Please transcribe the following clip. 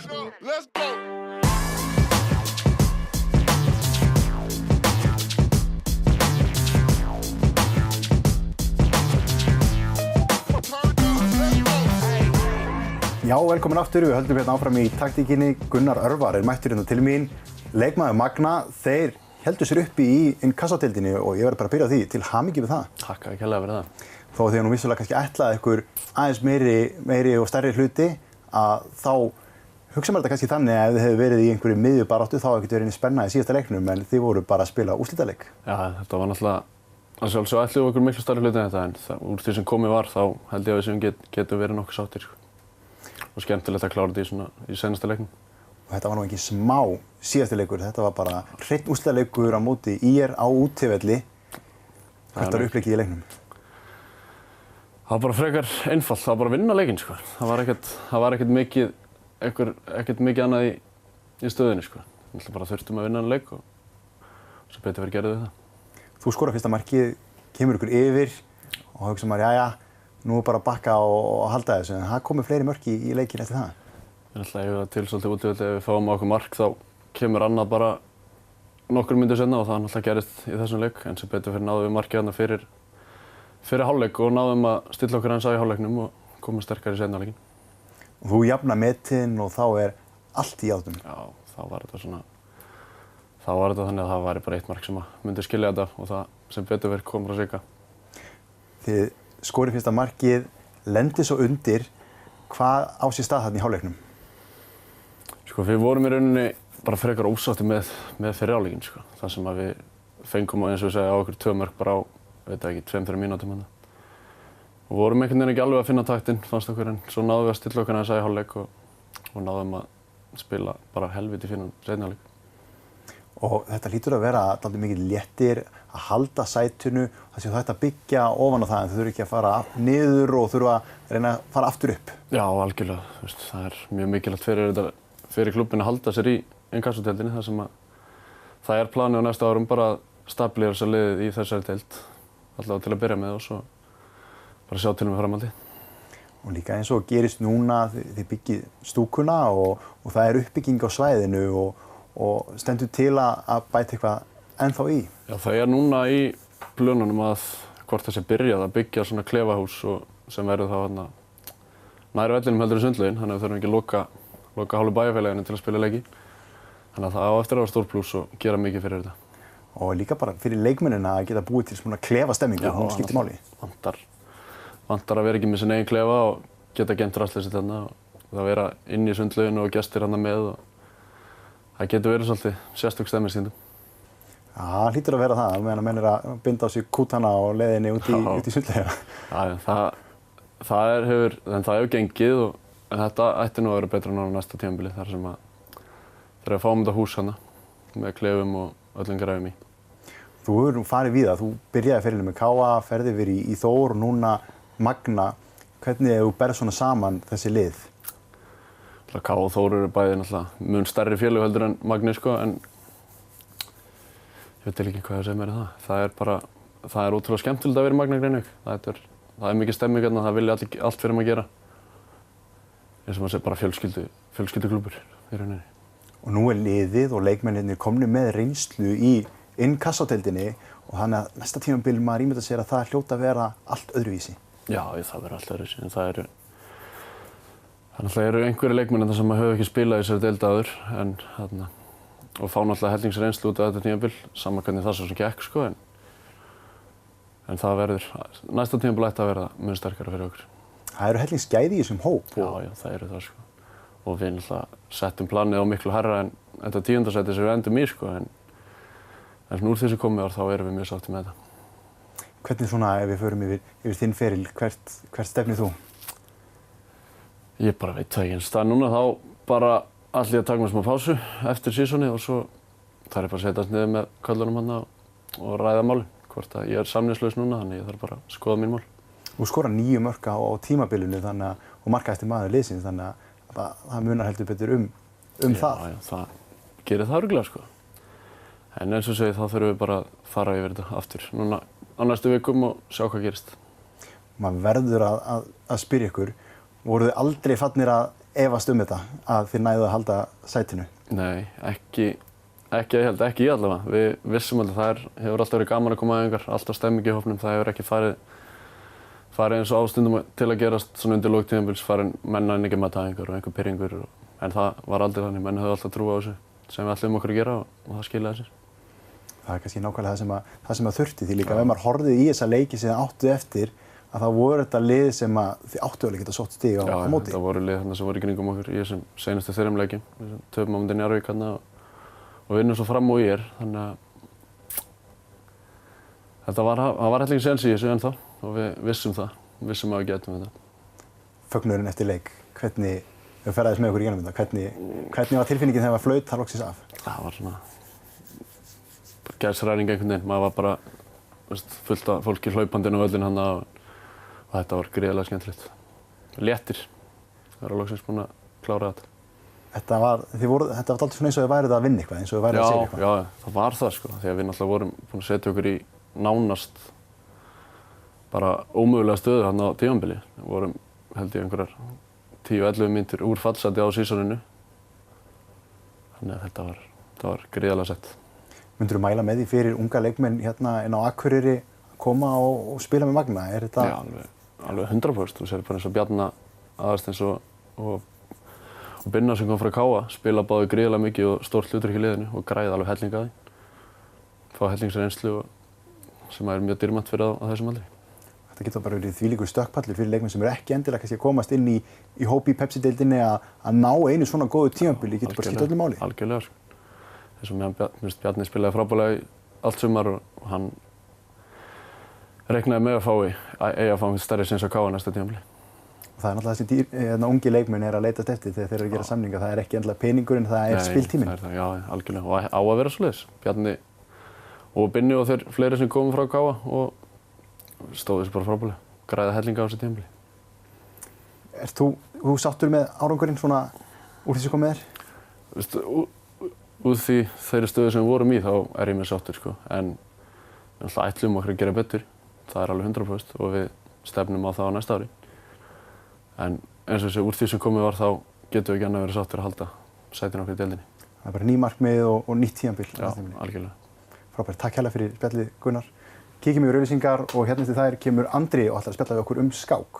Let's go. Já, velkomin aftur. Við höldum hérna áfram í taktíkinni. Gunnar Örvar mættur hérna til mín. Leikmaður Magna, þeir heldur sér uppi í inkassadeildinni og ég verður bara að byrja á því. Til hamingju með það. Takk að kærlega fyrir það. Þó því að nú vissulega kannski ætlaði ykkur aðeins meiri og stærri hluti að þá hugsa maður þetta kannski þannig að ef þið hefðu verið í einhverju miðjubaráttu þá hefði verið spenna í síðasta leiknum en þið voru bara að spila úrslitaleik. Já, þetta var náttúrulega að sjálfsög ætluðu okkur miklu stærri hluti en þetta en úr því sem komið var þá held ég að við getum verið nokkuð sáttir. Og skemmtilegt að klára þetta í seinasta leiknum. Og þetta var nú ekki smá síðasti leikur, þetta var bara hreinn úrslitaleikur á móti ÍR á útivelli. Hvert var uppleggið í leiknum? Það var bara frekar einfalt, það var bara að vinna leikinn sko. Það var ekkert mikið annað í stöðunni sko. Við bara þurftum að vinna en leik og svo betur verið gerðið við það. Þú skorar fyrsta markið, kemur ykkur yfir og hugsa maður, jæja, nú bara að bakka og halda þessu, en það komið fleiri mörk í leikinn eftir það. Við erum alltaf að eiga til svolítið útivelli, ef við fáum á okkur mark þá kemur annað bara nokkur mínútur seinna og það náttúrulega gerist í þessum leik, en sem betur fyrir náðum við markið þarna fyrir hálfleik og náðum að stilla okkur aðeins á í hálfleiknum og koma sterkari í seinna leikinn. Og þú jafnar metinn og þá allt í járnum. Já, þá var þetta þannig að það væri bara eitt mark sem myndi skilja þetta og það sem betur fyrir komur að sigga. Þið skorið fyrsta markið, lendir svo undir. Hvað á sér stað þarna í hálfleiknum? Sko, við vorum í rauninni bara frekar ósáttir með fyrri hálfleikinn, sko. Það sem að við fengum eins og við segja á okkur 2 mörk bara á, veit ekki, 2-3 mínútum hérna. Og vorum einhvern veginn ekki alveg að finna taktinn, fannst okkur, en svo náðum við að stilla okkur aðeins í hálfleik og náðum að spila bara helviti fínan seinni hálfleik. Og þetta hlýtur að vera dálítið mikið léttir að halda sætinu, það sé þetta byggja ofan á það en þau þurfa ekki að fara niður og þurfa að reyna að fara aftur upp. Já, algjörlega. Það mjög mikilvægt fyrir klubbinn að halda sér í inkassodeildinni þar sem að það planið á næsta árum bara að stabilera sér liðið í þessari deild, allavega til að byrja með og svo bara sjá til með framhaldi. Og líka eins og gerist núna, þið byggið stúkuna og það uppbygging á svæðinu og stendur til að bæta eitthvað ennþá í? Já, það núna í plönunum að hvort þessi byrjað að byggja svona klefahús sem verður þá hérna nær vellinum heldur en sundlaugin, þannig að við þurfum ekki að loka hálfu bæjarfélaginu til að spila leiki. Þannig að það á eftir að vera stór plús og gera mikið fyrir þetta. Og líka bara fyrir leikmennina að geta búið til svona klefastemmingu, hún skiptir máli. Vantar að vera ekki með sin eigin klefa og geta geymt rastleysi þarna og það vera inn í sundlauginu og gestir hana með og það getur verið svolítið sérstök stemming stundum. Já, það hlýtur að vera það, meðan menn að binda á sig kútana og leiðinni út í sundlaugina. Já, það hefur gengið en þetta ætti nú að vera betra en á næsta tímabili þar sem að þegar við fáum þetta hús hana með klefum og öllum græfum í. Þú hefur nú farið víða, þú byrjaði ferilinn með KA, ferði yfir í Þór og núna Magna. Hvernig þú berð svona saman þessi lið? KA og Þór eru bæði náttúrulega mun stærri félög heldur en Magni sko, en ég veit ekki hvað ég segi meira það. Það er ótrúlega skemmtilegt að vera í Magna Grenivík. Það er mikið stemming hérna, það vilja allt fyrir maður gera. Eins og maður segir bara fjölskylduklúbbur í rauninni. Og nú liðið og leikmennirnir komnir með reynslu í inkassodeildinni og þannig að næsta tímabil maður ímyndar sér að það hljóta að vera allt öðruvísi. Já, það verður allt öðruvísi, en það eru einhverjir leikmenn sem hafa ekki spilað í þessari deild áður og fá náttúrulega hellingsreynslu út af þetta tímabil, sama hvernig það svo sem gekk sko, en það verður, næsta tímabil ætti að vera mun sterkara fyrir okkur. Það eru hellingsgæði í þessum hóp? Já, það eru það sko. Og við náttúrulega settum planið á miklu hærra en þetta 10. sæti sem við endum í sko, en úr þessu komið ár þá erum við mjög sáttir með þetta. Hvernig svona, ef við förum yfir þinn feril, hvert stefnir þú? Ég bara veit það ekki, en það núna þá bara allir að taka mér smá pásu eftir sísonið og svo þarf ég bara að setjast niður með köllunum hana og ræða málin. Hvort að ég samningslaus núna, þannig ég þarf bara að skoða mín mál. Þú skorar 9 mörk á tímabilinu og markahæsti maður liðsins, þannig að það munar heldur betur um það. Já, það gerir það örugglega sko. En eins og segi þá þurfum við bara að fara yfir þetta aftur núna á næstu vikum og sjá hvað gerist. Maður verður að spyrja ykkur, voruð þið aldrei farnir að efast þetta að þið næðu að halda sætinu? Nei, ekki ég held, ekki ég allavega. Við vissum alveg það hefur alltaf verið gaman að koma að æfingar, alltaf stemming í hópnum, það hefur ekki farið eins og ástundum til að gerast svona undir lok tímabils, farin menn að ekki mæta æfingar og einhver pirringur, en það var aldrei þannig, menn höfðu alltaf trú á þessu sem við ætlum okkur að gera og það skilaði sér. Það kannski nákvæmlega það sem að þurfti því líka, ef maður horfði í þessa leiki sem þið áttu eftir, að það voru þetta lið sem að þið áttu alveg geta sótt stig á móti. Já, þetta voru lið þarna sem voru í kringum okkur í þessum seinustu þremur leikjum. Við töpum á móti Njarðvík þarna og vinnum svo fram og í þannig að það var hellingi séns í þessu ennþá og við vissum að við getum þetta. Fögnurinn eftir leik, hvernig, ef við ferðaðist með okkur í gegnum þetta, hvernig var tilfinningin þegar maður flaut þar loksins af? Það var svona gæsræring einhvern veginn, maður var bara fullt af fólki hlaupandi inn á völlinn þarna og þetta var gríðarlega skemmtilegt. Léttir, það var loksins búin að klára þetta. Þetta var dálítið svona eins og þið værið að vinna eitthvað, eins og þið værið að segja eitthvað. Já, það var það sko, því að við náttúrulega vorum búin að setja okkur í nánast bara ómögulega stöðu þarna á tímabili. Við vorum held ég einhverjar 10-11 mínútur úr fallsæti á sísoninu. Þannig að þetta var gríðarlega sett. Myndirðu mæla með því fyrir unga leikmenn hérna inn á Akureyri að koma og spila með Magna? Já, alveg 100%. Þú sér bara eins og Bjarna Aðarsteins og Binna sem kom frá KA, spila báði gríðarlega mikið og stórt hlutverk í liðinu og græði alveg helling að því. Fá hellingsreynslu sem er mjög dýrmætt fyrir á þessum aldri. Þetta getur bara verið þvílíkur stökkpallur fyrir leikmenn sem eru ekki endilega kannski að komast inn í hópi í Pepsi-deildinni að ná einu svona góðu tímabili, getur bara skipt öllu máli. Algjörlega sko. Þess að Bjarni spilaði frábærlega í allt sumar og hann reiknaði með að fá stærri séns á KA næsta tímabili. Það er náttúrulega þessi ungi leikmenn að leitast eftir þegar þeir eru að gera samninga. Það er ekki endilega peningurinn, það er spiltíminn. Já, algjörlega. Og á að vera svoleiðis. Bjarni og Binni og þeir fleiri sem komu frá KA og stóðu þessu bara frábærlega. Græða hellinga á þessu tímabili. Ert þú sáttur með árangurinn svona úr því sem kom með þér? Úr þeirri stöðu sem við vorum í þá er ég með sáttur sko. En við ætlum okkur að gera betur. Það er alveg 100% og við stefnum á það á næsta ári. En eins og þessi úr því sem komið var þá getum við ekki annað verið sáttir að halda sætinu okkur í deildinni. Það er bara ný markmið og nýtt tímabil. Já, algjörlega. Frábært, takk hérlega fyrir spjallið Gunnar. Kíkjum yfir auglýsingar og hérna eftir þær kemur Andri og ætlar að spjalla við okkur skák.